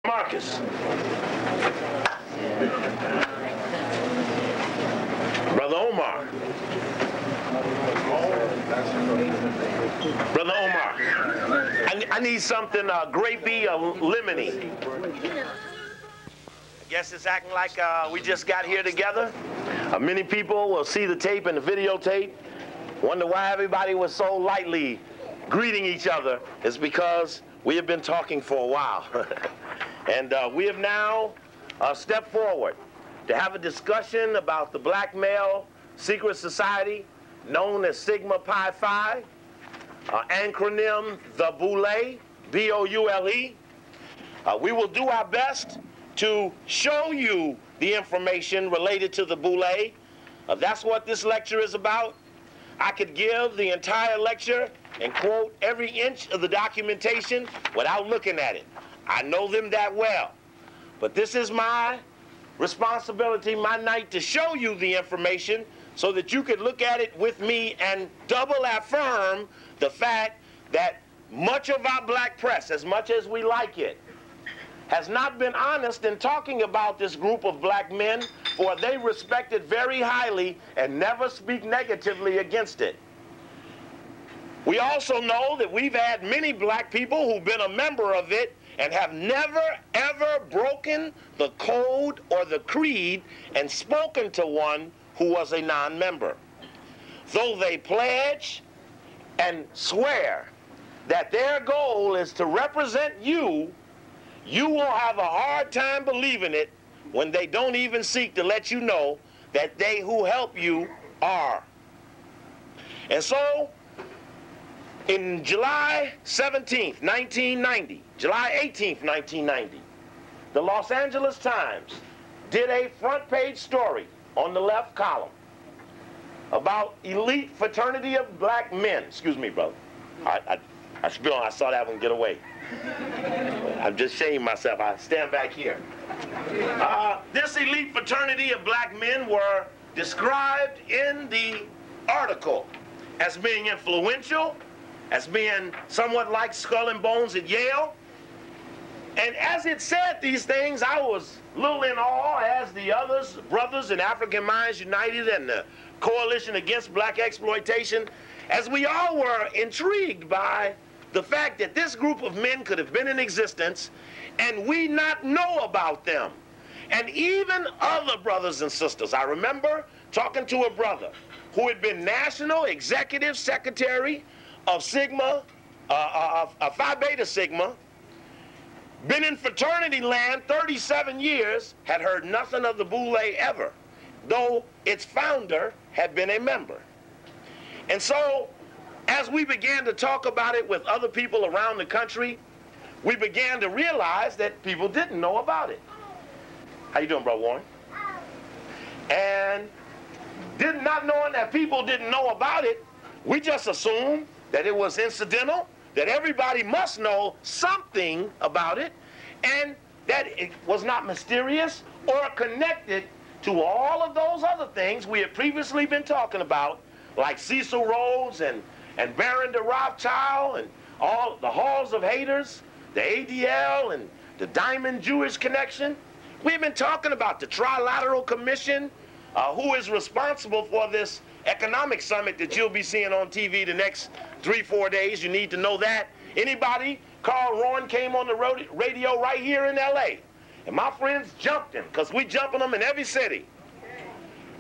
Marcus. Brother Omar. Brother Omar. I need something grapey or lemony. I guess it's acting like we just got here together. Many people will see the tape and the videotape, wonder why everybody was so lightly greeting each other. It's because we have been talking for a while. And we have now stepped forward to have a discussion about the black male secret society known as Sigma Pi Phi, acronym the Boule, B-O-U-L-E. We will do our best to show you the information related to the Boule. That's what this lecture is about. I could give the entire lecture and quote every inch of the documentation without looking at it. I know them that well. But this is my responsibility, my night, to show you the information so that you could look at it with me and double affirm the fact that much of our black press, as much as we like it, has not been honest in talking about this group of black men, for they respect it very highly and never speak negatively against it. We also know that we've had many black people who've been a member of it and have never, ever broken the code or the creed and spoken to one who was a non-member. Though they pledge and swear that their goal is to represent you, you will have a hard time believing it when they don't even seek to let you know that they who help you are. And so, in July 17th, 1990, July 18th, 1990, the Los Angeles Times did a front page story on the left column about elite fraternity of black men. Excuse me, brother. I saw that one get away. I'm just shaming myself. I stand back here. This elite fraternity of black men were described in the article as being influential, as being somewhat like Skull and Bones at Yale. And as it said these things, I was a little in awe, as the others, brothers in African Minds United and the Coalition Against Black Exploitation, as we all were intrigued by the fact that this group of men could have been in existence and we not know about them. And even other brothers and sisters. I remember talking to a brother who had been National Executive Secretary of Sigma, Phi Beta Sigma, been in fraternity land 37 years, had heard nothing of the Boule ever, though its founder had been a member. And so, as we began to talk about it with other people around the country, we began to realize that people didn't know about it. How you doing, Brother Warren? And not knowing that people didn't know about it, we just assumed that it was incidental, that everybody must know something about it, and that it was not mysterious or connected to all of those other things we had previously been talking about, like Cecil Rhodes and Baron de Rothschild and all the Halls of Haters, the ADL and the Diamond Jewish Connection. We've been talking about the Trilateral Commission, who is responsible for this economic summit that you'll be seeing on TV the next 3-4 days. You need to know that. Anybody? Carl Rowan came on the radio right here in LA. And my friends jumped him, because we jumping them in every city.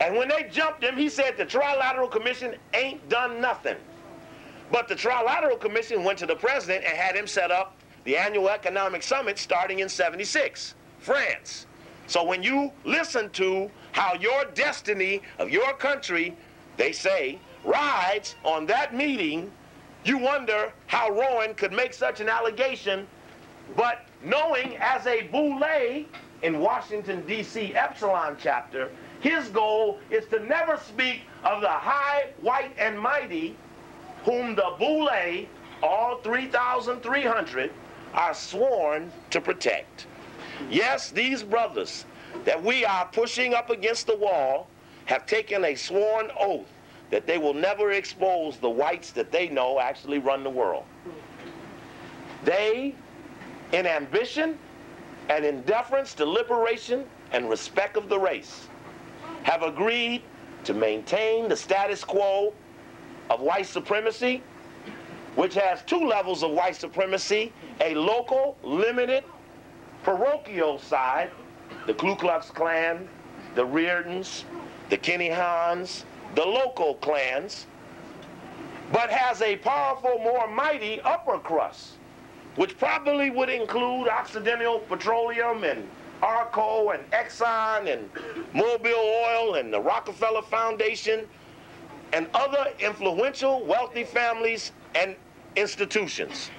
And when they jumped him, he said the Trilateral Commission ain't done nothing. But the Trilateral Commission went to the president and had him set up the annual economic summit starting in '76, France. So when you listen to how your destiny of your country, they say, rides on that meeting, you wonder how Rowan could make such an allegation, but knowing as a Boule in Washington, D.C. Epsilon chapter, his goal is to never speak of the high, white, and mighty whom the Boule, all 3,300, are sworn to protect. Yes, these brothers that we are pushing up against the wall have taken a sworn oath that they will never expose the whites that they know actually run the world. They, in ambition, and in deference to liberation and respect of the race, have agreed to maintain the status quo of white supremacy, which has two levels of white supremacy: a local, limited, parochial side, the Ku Klux Klan, the Reardons, the Kenny Hans, the local clans, but has a powerful, more mighty upper crust, which probably would include Occidental Petroleum and Arco and Exxon and Mobil Oil and the Rockefeller Foundation and other influential, wealthy families and institutions.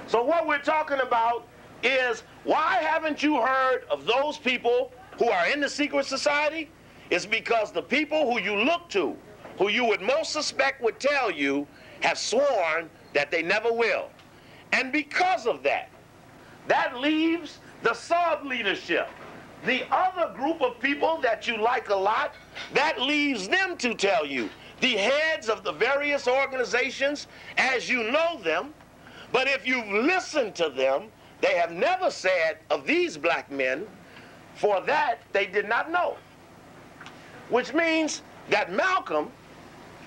So what we're talking about is, why haven't you heard of those people who are in the secret society? It's because the people who you look to, who you would most suspect would tell you, have sworn that they never will. And because of that, that leaves the sub-leadership, the other group of people that you like a lot, that leaves them to tell you, the heads of the various organizations as you know them. But if you've listened to them, they have never said of these black men, for that they did not know. Which means that Malcolm,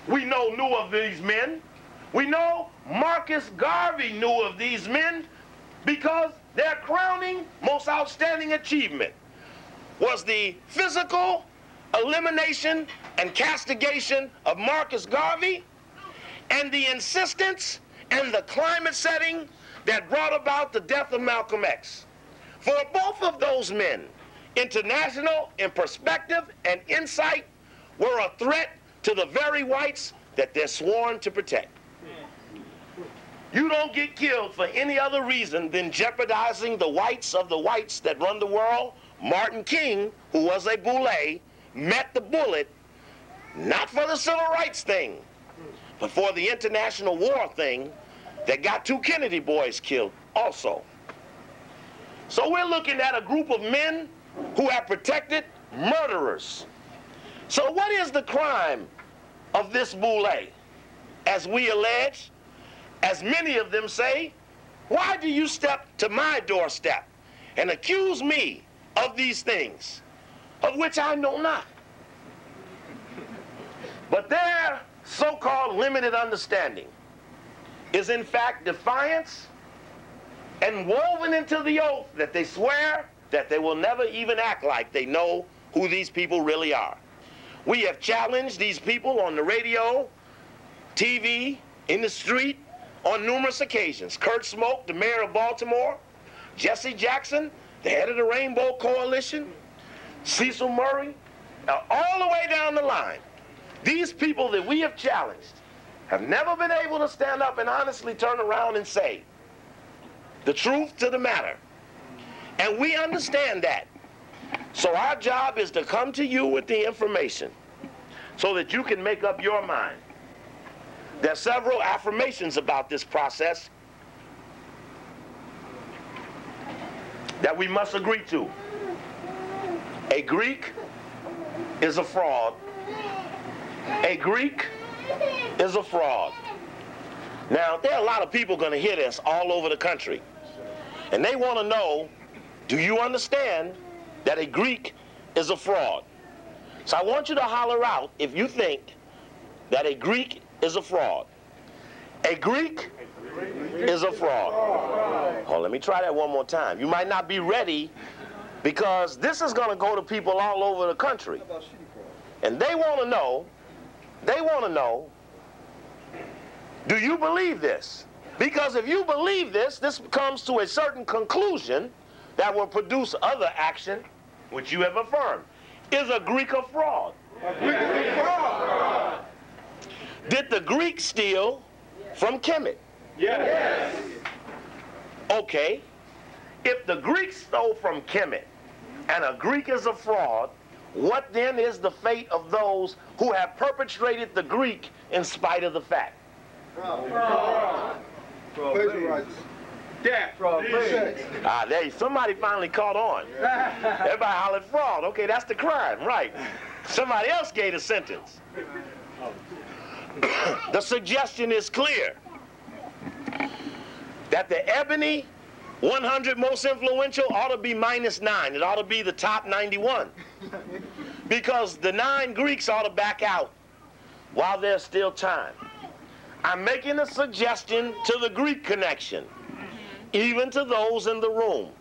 we know, knew of these men. We know Marcus Garvey knew of these men, because their crowning, most outstanding achievement was the physical elimination and castigation of Marcus Garvey, and the insistence and the climate setting that brought about the death of Malcolm X. For both of those men, international in perspective and insight, were a threat to the very whites that they're sworn to protect. You don't get killed for any other reason than jeopardizing the whites of the whites that run the world. Martin King, who was a Boule, met the bullet, not for the civil rights thing, but for the international war thing that got two Kennedy boys killed also. So we're looking at a group of men who have protected murderers. So what is the crime of this Boule? As we allege, as many of them say, why do you step to my doorstep and accuse me of these things, of which I know not? But their so-called limited understanding is in fact defiance, and woven into the oath that they swear that they will never even act like they know who these people really are. We have challenged these people on the radio, TV, in the street, on numerous occasions. Kurt Smoke, the mayor of Baltimore, Jesse Jackson, the head of the Rainbow Coalition, Cecil Murray, all the way down the line. These people that we have challenged have never been able to stand up and honestly turn around and say the truth to the matter. And we understand that. So our job is to come to you with the information so that you can make up your mind. There are several affirmations about this process that we must agree to. A Greek is a fraud. A Greek is a fraud. Now, there are a lot of people going to hear this all over the country, and they want to know, do you understand that a Greek is a fraud? So I want you to holler out if you think that a Greek is a fraud. A Greek is a fraud. Oh, let me try that one more time. You might not be ready, because this is going to go to people all over the country. And they want to know, do you believe this? Because if you believe this, this comes to a certain conclusion that will produce other action, which you have affirmed. Is a Greek a fraud? A Greek is a fraud. Did the Greeks steal from Kemet? Yes. Okay. If the Greeks stole from Kemet and a Greek is a fraud, what then is the fate of those who have perpetrated the Greek in spite of the fact? Fraud. Plagiarize. There, somebody finally caught on. Everybody hollered fraud. Okay, that's the crime, right? Somebody else gave a sentence. The suggestion is clear that the ebony 100 most influential ought to be -9. It ought to be the top 91. Because the 9 Greeks ought to back out while there's still time. I'm making a suggestion to the Greek connection, even to those in the room.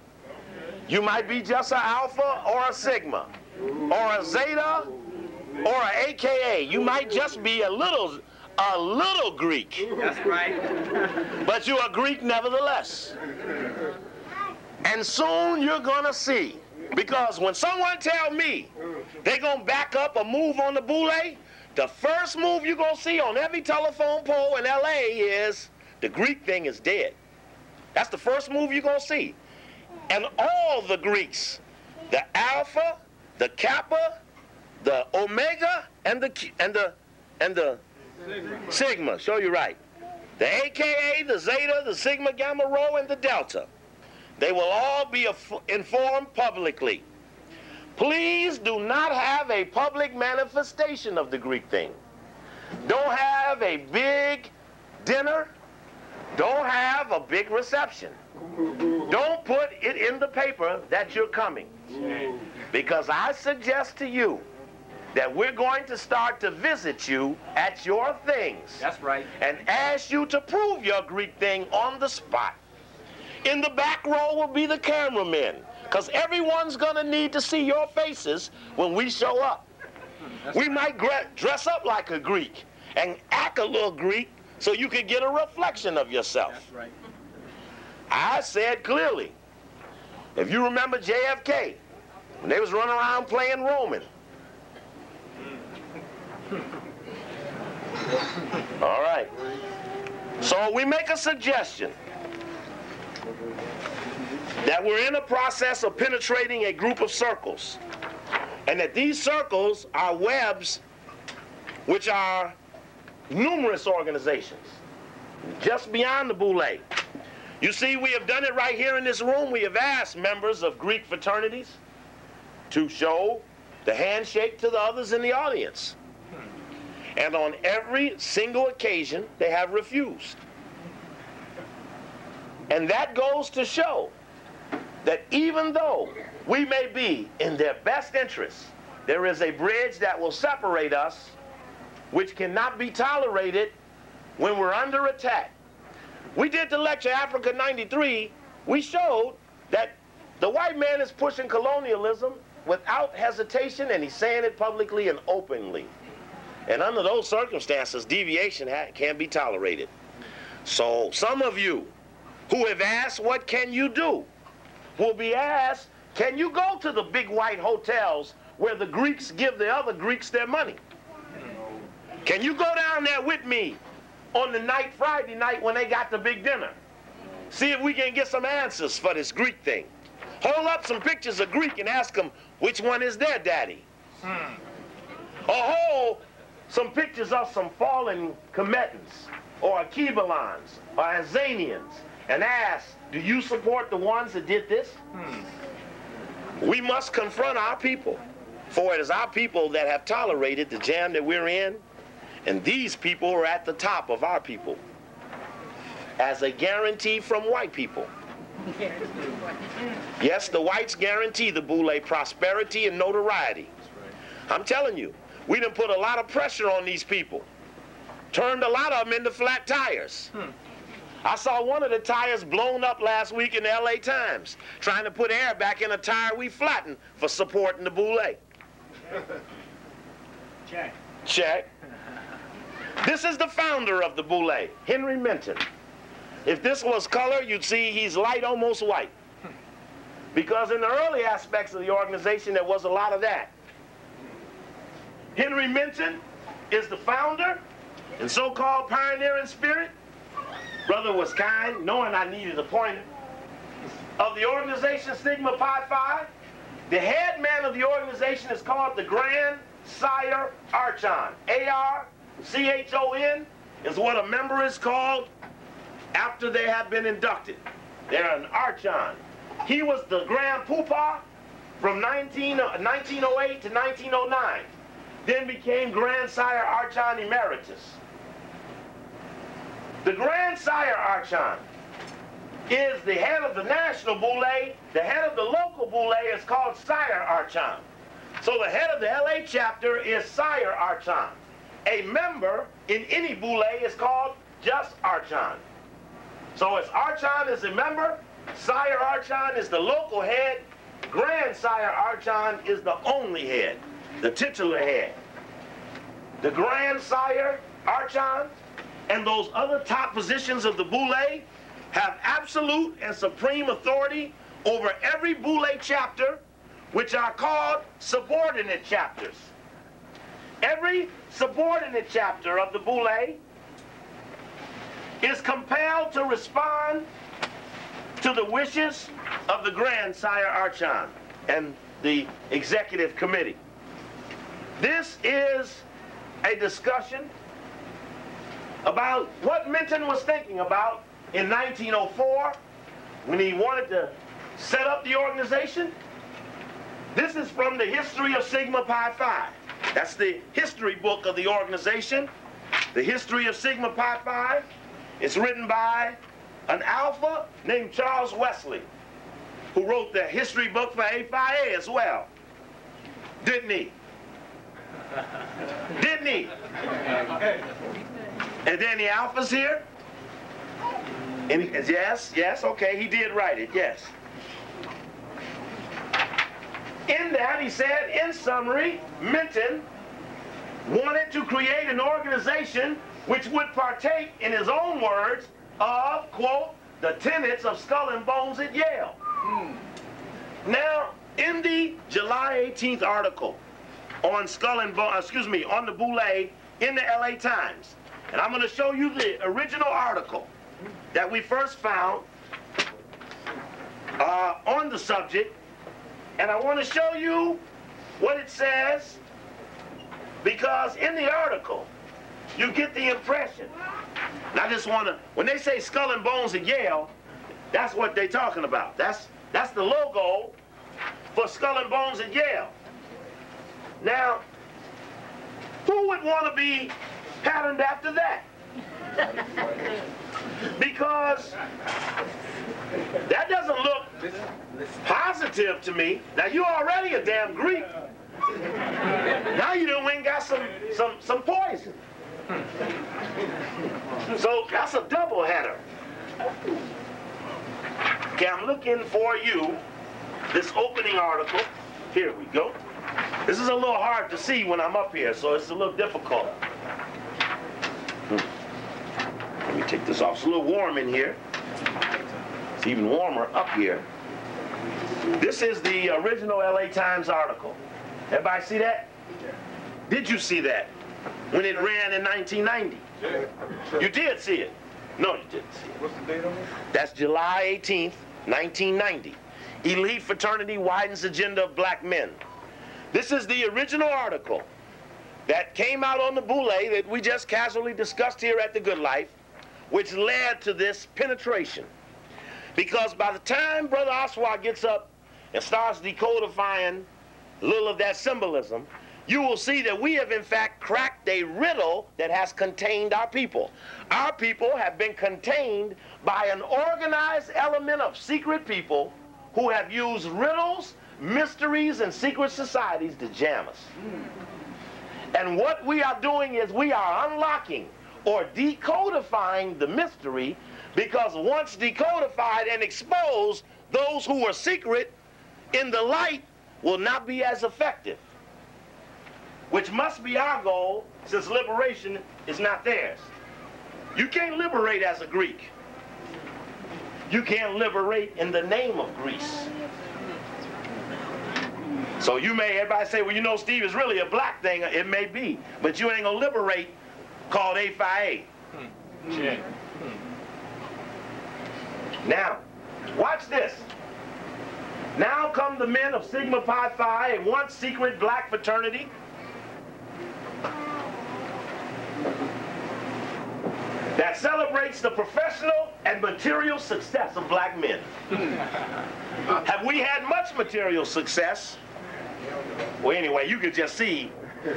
You might be just an alpha or a sigma, or a zeta, or an AKA. You might just be a little Greek. That's right. But you're a Greek nevertheless. And soon you're gonna see, because when someone tell me they're gonna back up a move on the Boule, the first move you're gonna see on every telephone pole in LA is the Greek thing is dead. That's the first move you're gonna see. And all the Greeks, the Alpha, the Kappa, the Omega, and the Sigma, show you right. The AKA, the Zeta, the Sigma, Gamma, Rho, and the Delta. They will all be informed publicly. Please do not have a public manifestation of the Greek thing. Don't have a big dinner. Don't have a big reception. Don't put it in the paper that you're coming. Because I suggest to you that we're going to start to visit you at your things. That's right. And ask you to prove your Greek thing on the spot. In the back row will be the cameramen, because everyone's going to need to see your faces when we show up. We might dress up like a Greek and act a little Greek so you can get a reflection of yourself. That's right. I said clearly, if you remember JFK, when they was running around playing Roman. All right. So we make a suggestion that we're in a process of penetrating a group of circles, and that these circles are webs which are numerous organizations just beyond the Boule. You see, we have done it right here in this room. We have asked members of Greek fraternities to show the handshake to the others in the audience. And on every single occasion, they have refused. And that goes to show that even though we may be in their best interests, there is a bridge that will separate us, which cannot be tolerated when we're under attack. We did the lecture Africa 93. We showed that the white man is pushing colonialism without hesitation, and he's saying it publicly and openly. And under those circumstances, deviation can't be tolerated. So some of you who have asked, what can you do, will be asked, can you go to the big white hotels where the Greeks give the other Greeks their money? Can you go down there with me on the night, Friday night, when they got the big dinner? See if we can get some answers for this Greek thing. Hold up some pictures of Greek and ask them which one is their daddy. Or hold some pictures of some fallen Commetans or Akebelans or Azanians and ask, do you support the ones that did this? We must confront our people, for it is our people that have tolerated the jam that we're in, and these people are at the top of our people as a guarantee from white people. Yes, the whites guarantee the Boule prosperity and notoriety. I'm telling you, we done put a lot of pressure on these people. Turned a lot of them into flat tires. I saw one of the tires blown up last week in the LA Times, trying to put air back in a tire we flattened for supporting the Boule. Check. Check. This is the founder of the Boule, Henry Minton. If this was color, you'd see he's light, almost white. Because in the early aspects of the organization, there was a lot of that. Henry Minton is the founder and so-called pioneering spirit. Brother was kind, knowing I needed a pointer. Of the organization Sigma Pi Phi, the head man of the organization is called the Grand Sire Archon. A-R-C-H-O-N is what a member is called after they have been inducted. They're an Archon. He was the Grand Poopah from 1908 to 1909. Then became Grand Sire Archon Emeritus. The Grand Sire Archon is the head of the national boule. The head of the local boule is called Sire Archon. So the head of the LA chapter is Sire Archon. A member in any boule is called just Archon. So it's Archon is a member, Sire Archon is the local head, Grand Sire Archon is the only head, the titular head. The Grand Sire Archon and those other top positions of the boule have absolute and supreme authority over every boule chapter, which are called subordinate chapters. Every subordinate chapter of the boule is compelled to respond to the wishes of the Grand Sire Archon and the executive committee. This is a discussion about what Minton was thinking about in 1904 when he wanted to set up the organization. This is from the history of Sigma Pi Phi. That's the history book of the organization. The history of Sigma Pi Phi. It's written by an alpha named Charles Wesley, who wrote the history book for A Phi A as well. Didn't he? Didn't he? And then the alpha's here. And yes, okay, he did write it, yes. In that, he said, in summary, Minton wanted to create an organization which would partake, in his own words, of, quote, the tenets of Skull and Bones at Yale. Now, in the July 18th article on Skull and Bones, on the Boule in the LA Times, and I'm going to show you the original article that we first found on the subject, and I want to show you what it says, because in the article, you get the impression. And I just want to, when they say Skull and Bones at Yale, that's what they're talking about. That's the logo for Skull and Bones at Yale. Now, who would want to be patterned after that? Because that doesn't look positive to me. Now, you're already a damn Greek. Now you done went and got some poison. So that's a double header. Okay, I'm looking for you this opening article. Here we go. This is a little hard to see when I'm up here, so it's a little difficult. Let me take this off. It's a little warm in here. It's even warmer up here. This is the original LA Times article. Everybody see that? Did you see that when it ran in 1990? You did see it. No, you didn't see it. What's the date on it? That's July 18th, 1990. Elite fraternity widens agenda of black men. This is the original article that came out on the Boule that we just casually discussed here at The Good Life, which led to this penetration. Because by the time Brother Oswald gets up and starts decodifying a little of that symbolism, you will see that we have in fact cracked a riddle that has contained our people. Our people have been contained by an organized element of secret people who have used riddles, mysteries, and secret societies to jam us. And what we are doing is we are unlocking or decodifying the mystery, because once decodified and exposed, those who are secret in the light will not be as effective, which must be our goal, since liberation is not theirs. You can't liberate as a Greek. You can't liberate in the name of Greece. So you may, everybody say, well, you know, Steve, is really a black thing. It may be, but you ain't gonna liberate called A Phi A. Now, watch this. Now come the men of Sigma Pi Phi, a once secret black fraternity. That celebrates the professional and material success of black men. Have we had much material success? Well, anyway, you can just see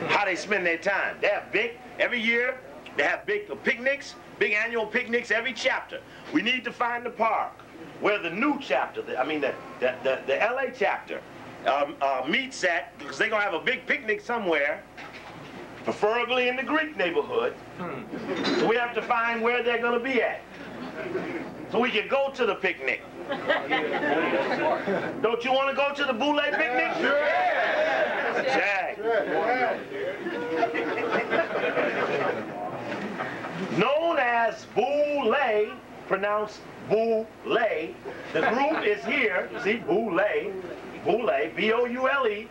how they spend their time. They have big, every year, they have big picnics, big annual picnics every chapter. We need to find the park. where the new chapter, the LA chapter meets at, because they're going to have a big picnic somewhere, preferably in the Greek neighborhood. So we have to find where they're going to be at, so we can go to the picnic. Don't you want to go to the Boule picnic? Sure. Jack. Known as Boule, pronounced Boule, the group is here. You see, Boule, B-O-U-L-E.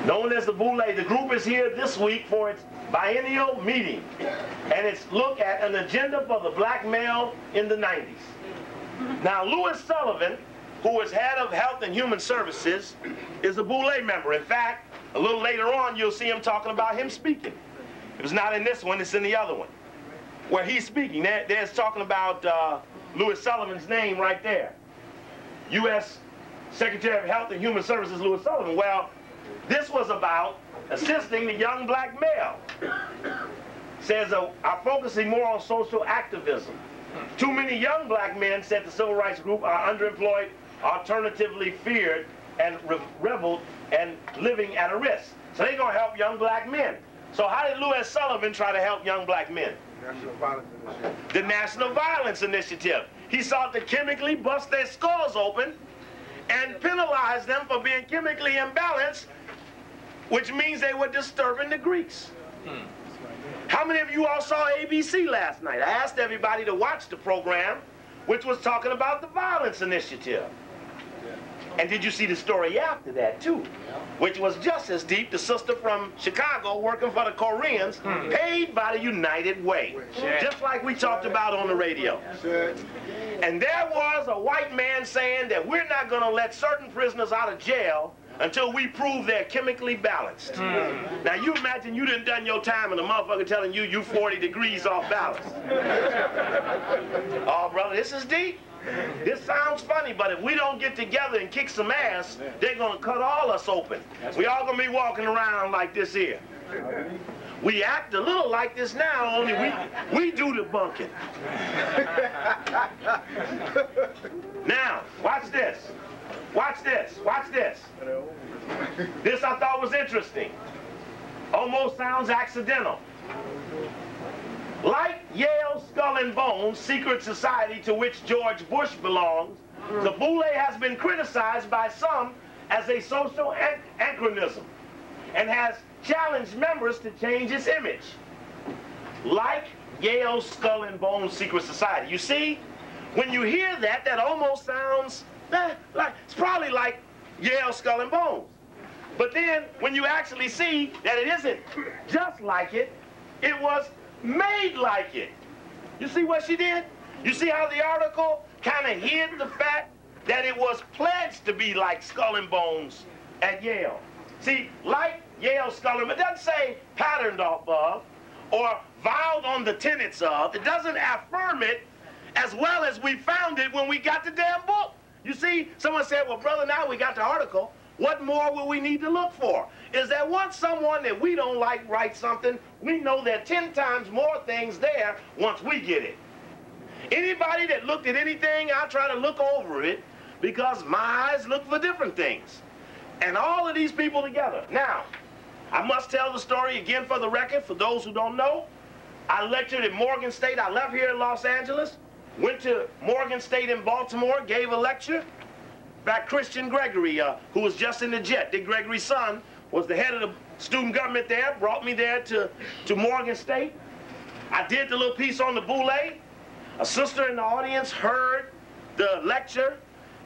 Known as the Boule, the group is here this week for its biennial meeting, and it's look at an agenda for the black male in the 90s. Now, Louis Sullivan, who is head of Health and Human Services, is a Boule member. In fact, a little later on, you'll see him talking about him speaking. It was not in this one, it's in the other one, where he's speaking. There's talking about Louis Sullivan's name right there. U.S. Secretary of Health and Human Services, Louis Sullivan. Well, this was about assisting the young black male. Says, are focusing more on social activism. Too many young black men, said the civil rights group, are underemployed, alternatively feared, and reveled, and living at a risk. So they're going to help young black men. So how did Louis Sullivan try to help young black men? National Violence Initiative. The National Violence Initiative. He sought to chemically bust their skulls open and penalize them for being chemically imbalanced, which means they were disturbing the Greeks. How many of you all saw ABC last night? I asked everybody to watch the program, which was talking about the Violence Initiative. And did you see the story after that, too? Which was just as deep. The sister from Chicago working for the Koreans, paid by the United Way. Just like we talked about on the radio. And there was a white man saying that we're not going to let certain prisoners out of jail until we prove they're chemically balanced. Now you imagine you done your time and a motherfucker telling you you 40 degrees off balance. Oh, brother, this is deep. This sounds funny, but if we don't get together and kick some ass, they're going to cut all us open. We all going to be walking around like this here. We act a little like this now, only we do the bunking. Now, watch this. Watch this. Watch this. This I thought was interesting. Almost sounds accidental. Like Yale Skull and Bones, secret society to which George Bush belongs, the Boule has been criticized by some as a social anachronism and has challenged members to change its image. Like Yale Skull and Bones secret society. You see, when you hear that, that almost sounds like, it's probably like Yale Skull and Bones. But then, when you actually see that it isn't just like it, it was made like it. You see what she did? You see how the article kind of hid the fact that it was pledged to be like Skull and Bones at Yale. See, like Yale Skull and Bones, it doesn't say patterned off of or vowed on the tenets of. It doesn't affirm it as well as we found it when we got the damn book. You see, someone said, well, brother, now we got the article. What more will we need to look for? Is that once someone that we don't like writes something, we know there are 10 times more things there once we get it. Anybody that looked at anything, I try to look over it because my eyes look for different things. And all of these people together. Now, I must tell the story again for the record, for those who don't know. I lectured at Morgan State. I left here in Los Angeles, went to Morgan State in Baltimore, gave a lecture. In fact, Christian Gregory, who was just in the jet, Dick Gregory's son, was the head of the student government there, brought me there to Morgan State. I did the little piece on the Boule. A sister in the audience heard the lecture,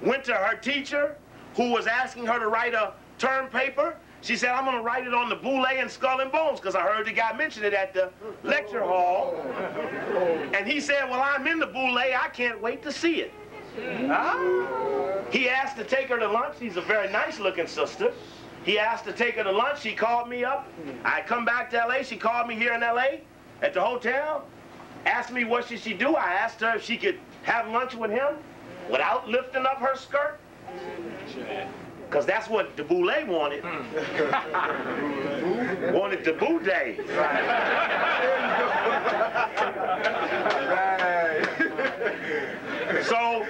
went to her teacher, who was asking her to write a term paper. She said, I'm going to write it on the Boule and Skull and Bones, because I heard the guy mention it at the lecture hall. And he said, well, I'm in the Boule. I can't wait to see it. He asked to take her to lunch. She's a very nice-looking sister. He asked to take her to lunch. She called me up. I come back to L.A. She called me here in L.A. at the hotel, asked me what should she do. I asked her if she could have lunch with him without lifting up her skirt, because that's what the Boule wanted. Wanted the Boule day. So,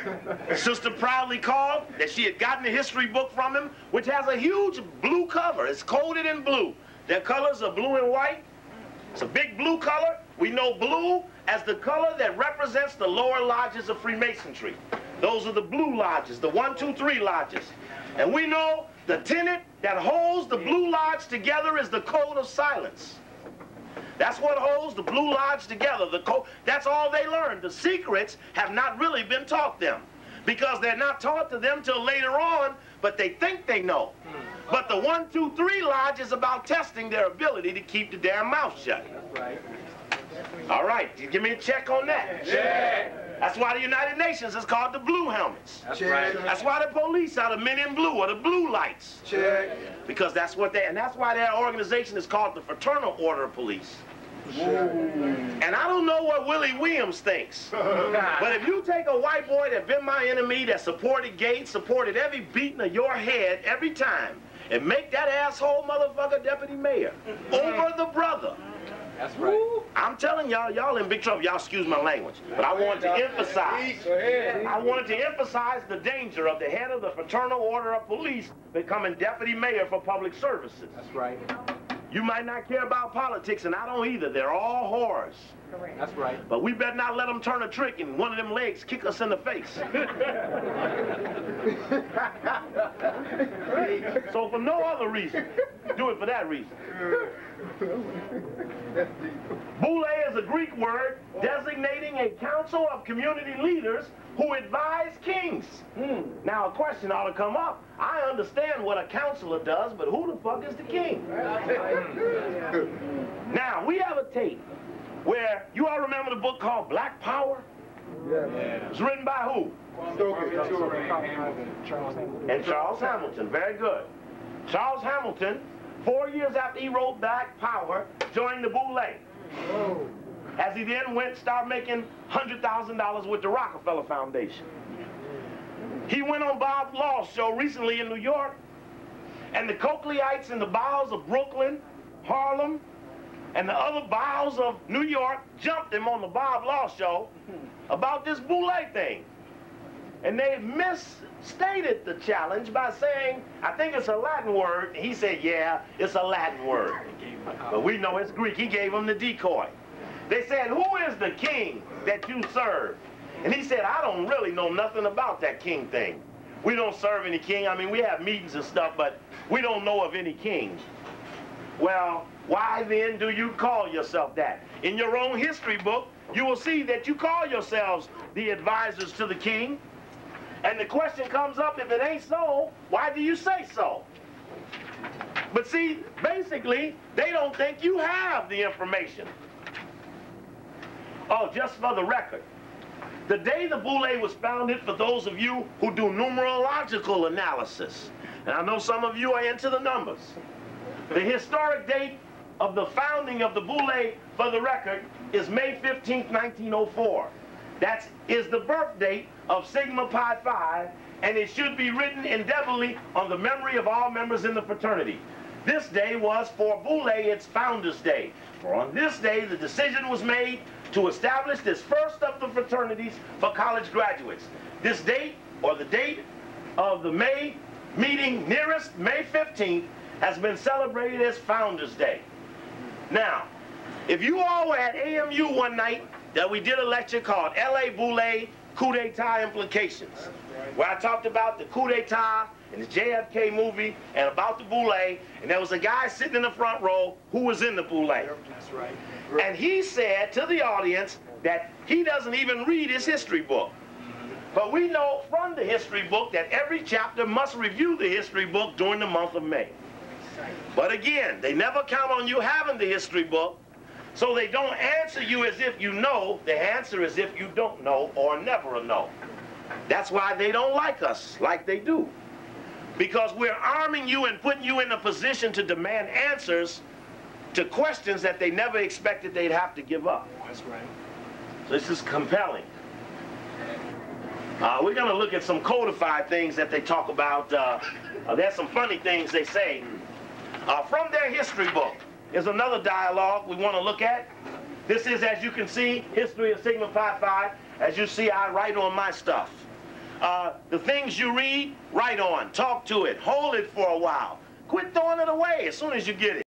Sister proudly called that she had gotten a history book from him, which has a huge blue cover. It's coded in blue. Their colors are blue and white. It's a big blue color. We know blue as the color that represents the lower lodges of Freemasonry. Those are the blue lodges, the 1, 2, 3 lodges. And we know the tenet that holds the blue lodge together is the code of silence. That's what holds the blue lodge together. The code, that's all they learned. The secrets have not really been taught them because they're not taught to them till later on, but they think they know. But the 1, 2, 3 lodge is about testing their ability to keep the damn mouth shut. That's right. All right, give me a check on that. Check. That's why the United Nations is called the Blue Helmets. That's right. That's why the police are the men in blue or the blue lights. Check. Because that's what they, and that's why their organization is called the Fraternal Order of Police. And I don't know what Willie Williams thinks, but if you take a white boy that been my enemy, that supported Gates, supported every beating of your head every time, and make that asshole motherfucker deputy mayor over the brother. That's right. I'm telling y'all, y'all in big trouble. Y'all excuse my language, but I wanted to emphasize. I wanted to emphasize the danger of the head of the Fraternal Order of Police becoming deputy mayor for public services. That's right. You might not care about politics, and I don't either. They're all whores. That's right. But we better not let them turn a trick and one of them legs kick us in the face. So for no other reason, do it for that reason. Boule is a Greek word designating a council of community leaders who advise kings. Now a question ought to come up. I understand what a counselor does, but who the fuck is the king? Now we have a tape where, you all remember the book called Black Power? It was written by who? And Charles Hamilton. Very good. Charles Hamilton, 4 years after he wrote Black Power, joined the Boule. As he then started making $100,000 with the Rockefeller Foundation. He went on Bob Law's show recently in New York, and the Cochleyites in the bowels of Brooklyn, Harlem, and the other bowels of New York jumped him on the Bob Law show about this Boule thing. And they misstated the challenge by saying, I think it's a Latin word. And he said, yeah, it's a Latin word. But we know it's Greek. He gave him the decoy. They said, who is the king that you serve? And he said, I don't really know nothing about that king thing. We don't serve any king. I mean, we have meetings and stuff, but we don't know of any king. Well, why then do you call yourself that? In your own history book, you will see that you call yourselves the advisors to the king. And the question comes up, if it ain't so, why do you say so? But see, basically, they don't think you have the information. Oh, just for the record, the day the Boule was founded, for those of you who do numerological analysis, and I know some of you are into the numbers, the historic date of the founding of the Boule, for the record, is May 15th, 1904. That is the birth date of Sigma Pi Phi, and it should be written indelibly on the memory of all members in the fraternity. This day was for Boule its Founders' Day. For on this day, the decision was made to establish this first of the fraternities for college graduates. This date, or the date of the May meeting nearest May 15th, has been celebrated as Founders' Day. Now, if you all were at AMU one night, that we did a lecture called L.A. Boule Coup d'etat Implications, where I talked about the coup d'etat and the JFK movie and about the Boule, and there was a guy sitting in the front row who was in the Boule. That's right. And he said to the audience that he doesn't even read his history book. But we know from the history book that every chapter must review the history book during the month of May. But again, they never count on you having the history book, so they don't answer you as if you know. They answer as if you don't know or never know. That's why they don't like us like they do. Because we're arming you and putting you in a position to demand answers to questions that they never expected they'd have to give up. That's right. So this is compelling. We're going to look at some codified things that they talk about. There's some funny things they say. From their history book is another dialogue we want to look at. This is, as you can see, history of Sigma Pi Phi. As you see, I write on my stuff. The things you read, write on, talk to it, hold it for a while. Quit throwing it away as soon as you get it.